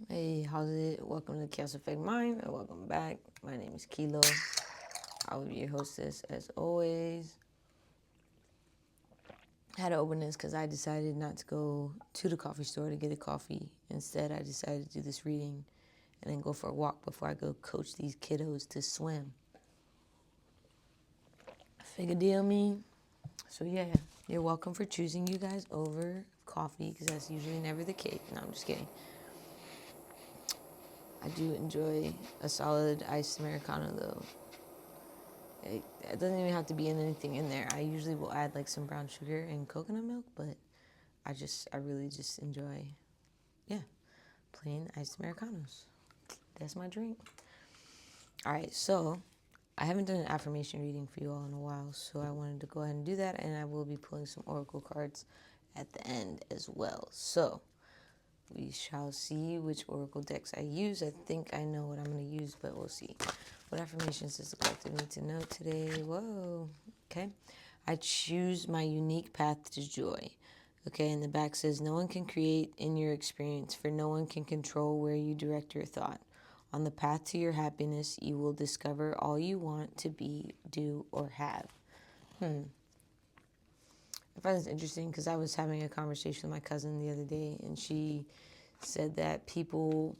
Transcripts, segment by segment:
Hey, how's it? Welcome to Chaos Effect Mind, or welcome back. My name is Kilo. I will be your hostess as always. I had to open this because I decided not to go to the coffee store to get a coffee. Instead, I decided to do this reading and then go for a walk before I go coach these kiddos to swim. Figure deal me. So yeah, you're welcome for choosing you guys over coffee because that's usually never the case. No, I'm just kidding. I do enjoy a solid iced Americano though. It doesn't even have to be in anything in there. I usually will add like some brown sugar and coconut milk, but I really just enjoy, yeah, plain iced Americanos. That's my drink. All right, so I haven't done an affirmation reading for you all in a while, so I wanted to go ahead and do that, and I will be pulling some oracle cards at the end as well. So we shall see which oracle decks I use. I think I know what I'm going to use, but we'll see. What affirmations does the collective need to know today? Whoa. Okay. I choose my unique path to joy. Okay, and the back says, no one can create in your experience, for no one can control where you direct your thought. On the path to your happiness, you will discover all you want to be, do, or have. I find this interesting because I was having a conversation with my cousin the other day, and she said that people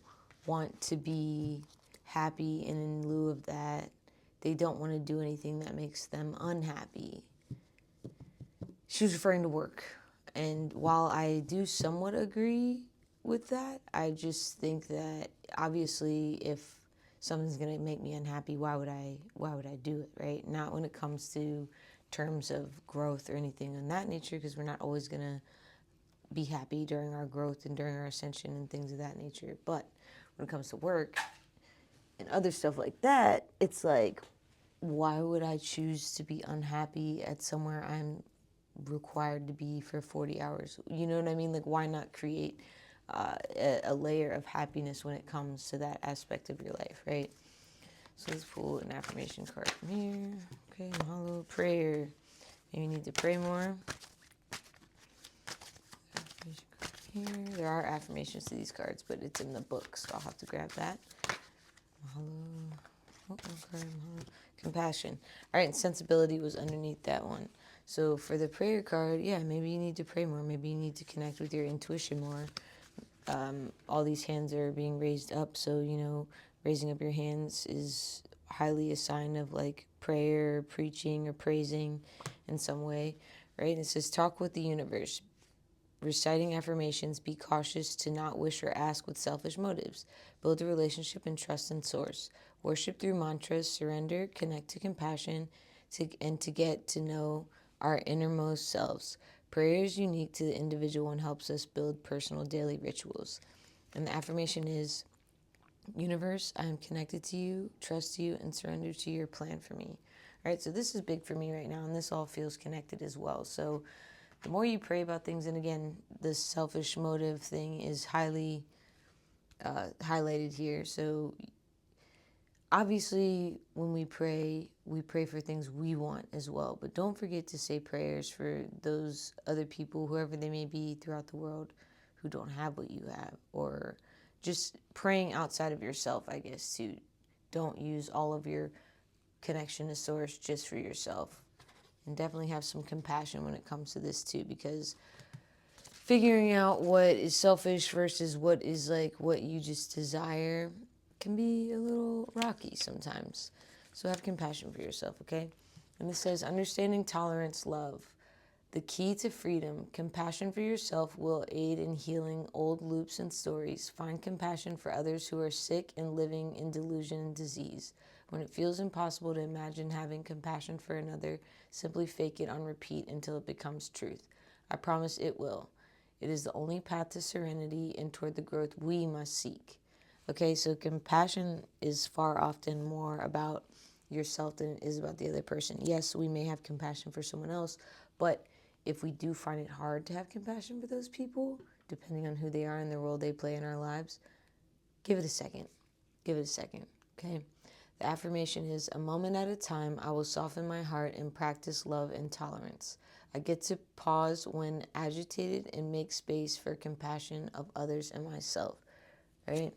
want to be happy, and in lieu of that, they don't want to do anything that makes them unhappy. She was referring to work. And while I do somewhat agree with that, I just think that obviously if something's going to make me unhappy, why would I do it, right? Not when it comes to terms of growth or anything of that nature, because we're not always going to be happy during our growth and during our ascension and things of that nature. But when it comes to work and other stuff like that, it's like, why would I choose to be unhappy at somewhere I'm required to be for 40 hours? You know what I mean? Like, why not create a layer of happiness when it comes to that aspect of your life, right? So let's pull an affirmation card from here. Okay, mahalo, prayer. Maybe you need to pray more. Affirmation card here. There are affirmations to these cards, but it's in the book, so I'll have to grab that. Mahalo. Oh, okay, mahalo. Compassion. All right, and sensibility was underneath that one. So for the prayer card, yeah, maybe you need to pray more. Maybe you need to connect with your intuition more. All these hands are being raised up, so raising up your hands is highly a sign of like prayer, preaching, or praising in some way, right? And it says, talk with the universe. Reciting affirmations, be cautious to not wish or ask with selfish motives. Build a relationship and trust in Source. Worship through mantras, surrender, connect to compassion, and to get to know our innermost selves. Prayer is unique to the individual and helps us build personal daily rituals. And the affirmation is, Universe, I am connected to you, trust you, and surrender to your plan for me. All right, so this is big for me right now, and this all feels connected as well. So the more you pray about things, and again, the selfish motive thing is highly highlighted here. So obviously, when we pray for things we want as well. But don't forget to say prayers for those other people, whoever they may be throughout the world, who don't have what you have, or just praying outside of yourself, I guess, too. Don't use all of your connection to Source just for yourself. And definitely have some compassion when it comes to this, too, because figuring out what is selfish versus what is like what you just desire can be a little rocky sometimes. So have compassion for yourself, okay? And this says, understanding tolerance, love. The key to freedom, compassion for yourself will aid in healing old loops and stories. Find compassion for others who are sick and living in delusion and disease. When it feels impossible to imagine having compassion for another, simply fake it on repeat until it becomes truth. I promise it will. It is the only path to serenity and toward the growth we must seek. Okay, so compassion is far often more about yourself than it is about the other person. Yes, we may have compassion for someone else, but if we do find it hard to have compassion for those people, depending on who they are and the role they play in our lives, give it a second. Give it a second, okay? The affirmation is, a moment at a time, I will soften my heart and practice love and tolerance. I get to pause when agitated and make space for compassion of others and myself. right?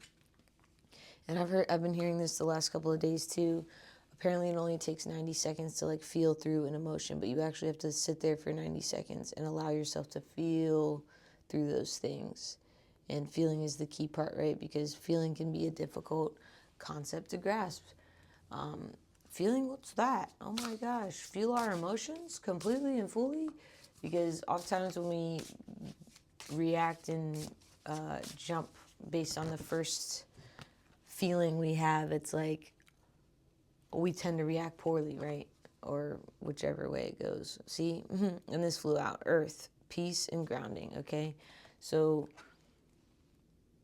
And I've been hearing this the last couple of days too. Apparently it only takes 90 seconds to like feel through an emotion, but you actually have to sit there for 90 seconds and allow yourself to feel through those things. And feeling is the key part, right? Because feeling can be a difficult concept to grasp. Feeling, what's that? Oh my gosh, feel our emotions completely and fully? Because oftentimes when we react and jump based on the first feeling we have, it's like we tend to react poorly, right? Or whichever way it goes. See? And this flew out. Earth, peace, and grounding, okay? So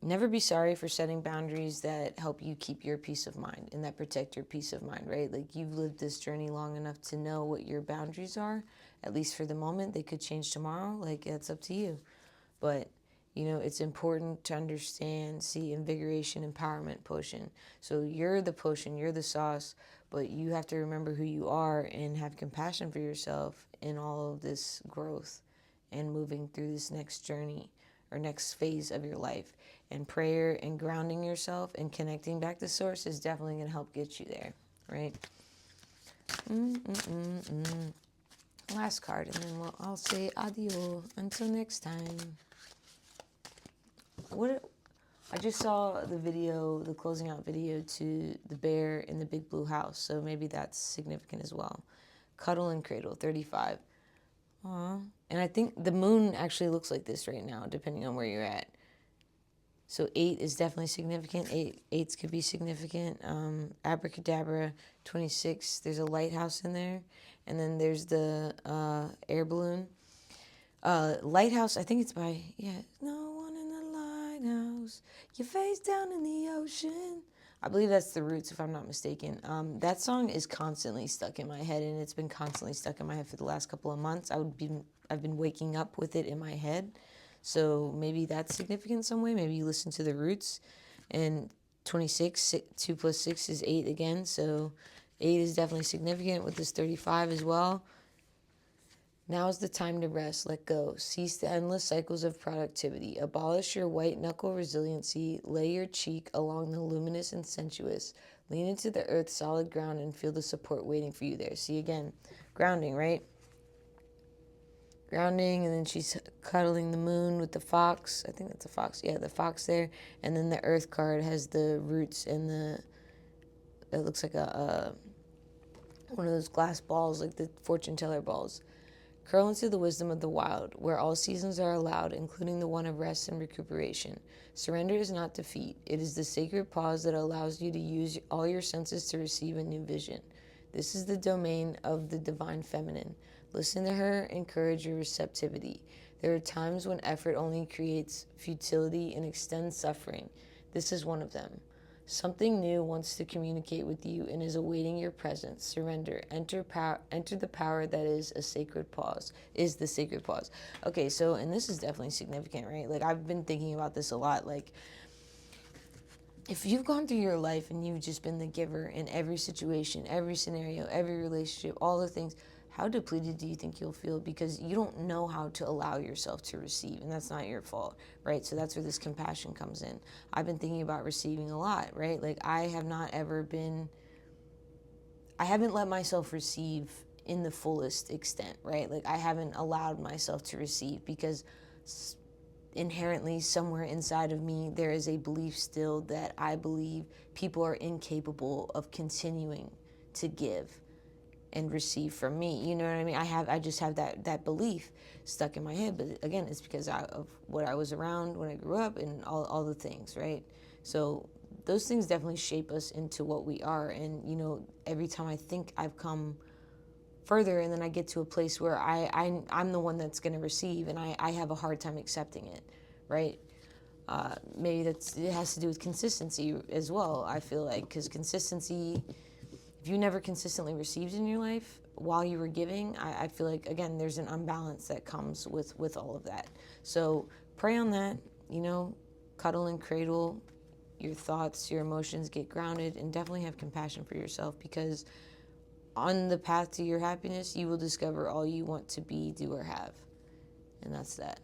never be sorry for setting boundaries that help you keep your peace of mind and that protect your peace of mind, right? Like you've lived this journey long enough to know what your boundaries are, at least for the moment. They could change tomorrow. Like it's up to you. But, you know, it's important to understand, see, invigoration, empowerment potion. So you're the potion, you're the sauce, but you have to remember who you are and have compassion for yourself in all of this growth and moving through this next journey or next phase of your life. And prayer and grounding yourself and connecting back to source is definitely going to help get you there, right? Last card, and then I'll say adios until next time. I just saw the video, the closing out video to the bear in the big blue house, so maybe that's significant as well. Cuddle and cradle, 35. Aww. And I think the moon actually looks like this right now, depending on where you're at. So 8 is definitely significant. Eights could be significant. Abracadabra, 26. There's a lighthouse in there. And then there's the air balloon. Lighthouse, I think it's by, no one in the lighthouse. Your face down in the ocean. I believe that's the Roots, if I'm not mistaken. That song is constantly stuck in my head, and it's been constantly stuck in my head for the last couple of months. I've been waking up with it in my head. So maybe that's significant in some way. Maybe you listen to the Roots. And 26, 2 plus 6 is 8 again. So 8 is definitely significant with this 35 as well. Now is the time to rest, let go, cease the endless cycles of productivity, abolish your white-knuckle resiliency, lay your cheek along the luminous and sensuous, lean into the earth's solid ground and feel the support waiting for you there. See, again, grounding, right? Grounding, and then she's cuddling the moon with the fox. I think that's a fox. Yeah, the fox there. And then the earth card has the roots and it looks like one of those glass balls, like the fortune teller balls. Curl into the wisdom of the wild, where all seasons are allowed, including the one of rest and recuperation. Surrender is not defeat. It is the sacred pause that allows you to use all your senses to receive a new vision. This is the domain of the divine feminine. Listen to her, encourage your receptivity. There are times when effort only creates futility and extends suffering. This is one of them. Something new wants to communicate with you and is awaiting your presence. Surrender. Enter the power that is a sacred pause. Is the sacred pause. Okay, so, and this is definitely significant, right? Like, I've been thinking about this a lot. Like, if you've gone through your life and you've just been the giver in every situation, every scenario, every relationship, all the things, how depleted do you think you'll feel? Because you don't know how to allow yourself to receive, and that's not your fault, right? So that's where this compassion comes in. I've been thinking about receiving a lot, right? Like I haven't let myself receive in the fullest extent, right? Like I haven't allowed myself to receive because inherently somewhere inside of me there is a belief still that I believe people are incapable of continuing to give and receive from me. You know what I mean? I just have that belief stuck in my head. But again, it's because of what I was around when I grew up and all the things, right? So those things definitely shape us into what we are. And, you know, every time I think I've come further and then I get to a place where I'm the one that's going to receive and I have a hard time accepting it, right? Maybe it has to do with consistency as well, I feel like, because consistency, if you never consistently received in your life while you were giving, I feel like, again, there's an unbalance that comes with all of that. So pray on that, you know, cuddle and cradle your thoughts, your emotions, get grounded, and definitely have compassion for yourself, because on the path to your happiness, you will discover all you want to be, do, or have. And that's that.